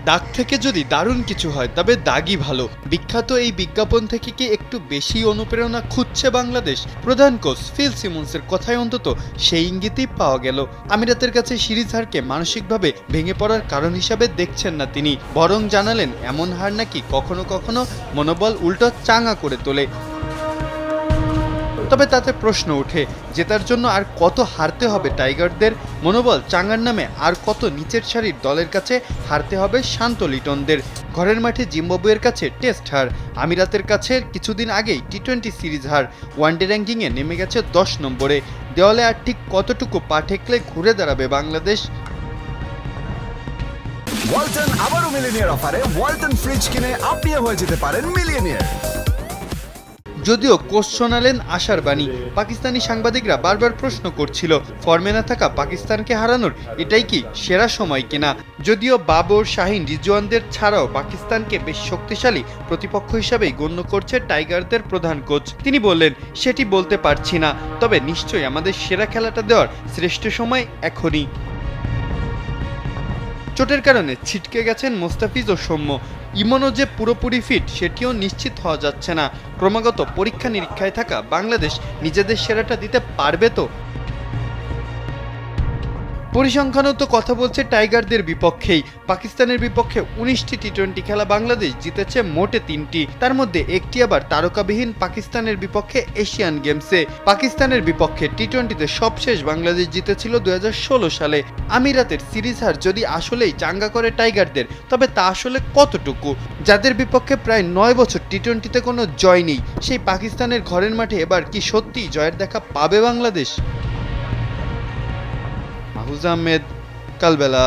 দাগ থেকে যদি দারুণ কিছু হয় তবে দাগই ভালো। বিখ্যাত এই বিজ্ঞাপন থেকে কি একটু বেশি অনুপ্রেরণা খুঁজছে বাংলাদেশ? প্রধান কোচ ফিল সিমন্সের কথায় অন্তত সেই ইঙ্গিতই পাওয়া গেল। আমিরাতের কাছে সিরিজ হারকে মানসিকভাবে ভেঙে পড়ার কারণ হিসাবে দেখছেন না তিনি, বরং জানালেন এমন হার নাকি কখনো কখনো মনোবল উল্টো চাঙা করে তোলে। তবে তাতে প্রশ্ন ওঠে, জেতার জন্য আর কত হারতে হবে টাইগারদের? মনোবল চাঙ্গার নামে আর কত নিচের সারির দলের কাছে হারতে হবে শান্ত লিটনদের? ঘরের মাঠে জিম্বাবুয়ের কাছে টেস্ট হার, আমিরাতের কাছে কিছুদিন আগেই টি-20 সিরিজ হার, ওয়ানডে র্যাঙ্কিংয়ে নেমে গেছে 10 নম্বরে। দেওয়ালে আর ঠিক কতটুকু পা ঠেকলে ঘুরে দাঁড়াবে বাংলাদেশ? ওয়ালটন আবারও মিলিয়নিয়ার অফারে ওয়ালটন ফ্রিজ কিনে আপনিও হয়ে যেতে পারেন মিলিয়নিয়ার। যদিও কোচ শোনালেন আশার বাণী, পাকিস্তানি সাংবাদিকরা বারবার প্রশ্ন করছিল ফর্মে না থাকা পাকিস্তানকে হারানোর এটাই কি সেরা সময় কিনা। যদিও বাবর, শাহিন, রিজওয়ানদের ছাড়াও পাকিস্তানকে বেশ শক্তিশালী প্রতিপক্ষ হিসাবেই গণ্য করছে টাইগারদের প্রধান কোচ। তিনি বললেন, সেটি বলতে পারছি না, তবে নিশ্চয়ই আমাদের সেরা খেলাটা দেওয়ার শ্রেষ্ঠ সময় এখনই। চোটের কারণে ছিটকে গেছেন মোস্তাফিজ ও সৌম্য। ইমনও যে পুরোপুরি ফিট সেটিও নিশ্চিত হওয়া যাচ্ছে না। ক্রমাগত পরীক্ষা নিরীক্ষায় থাকা বাংলাদেশ নিজেদের সেরাটা দিতে পারবে তো? পরিসংখ্যানও তো কথা বলছে টাইগারদের বিপক্ষেই। পাকিস্তানের বিপক্ষে 19টি টি-20 খেলা বাংলাদেশ জিতেছে মোটে 3টি, তার মধ্যে একটি আবার তারকাবিহীন পাকিস্তানের বিপক্ষে এশিয়ান গেমসে। পাকিস্তানের বিপক্ষে টি-20তে সবশেষ বাংলাদেশ জিতেছিল 2016 সালে। আমিরাতের সিরিজ হার যদি আসলেই চাঙ্গা করে টাইগারদের, তবে তা আসলে কতটুকু? যাদের বিপক্ষে প্রায় 9 বছর টি-20তে কোনো জয় নেই, সেই পাকিস্তানের ঘরের মাঠে এবার কি সত্যিই জয়ের দেখা পাবে বাংলাদেশ? মাহফুজ আহমেদ, কালবেলা।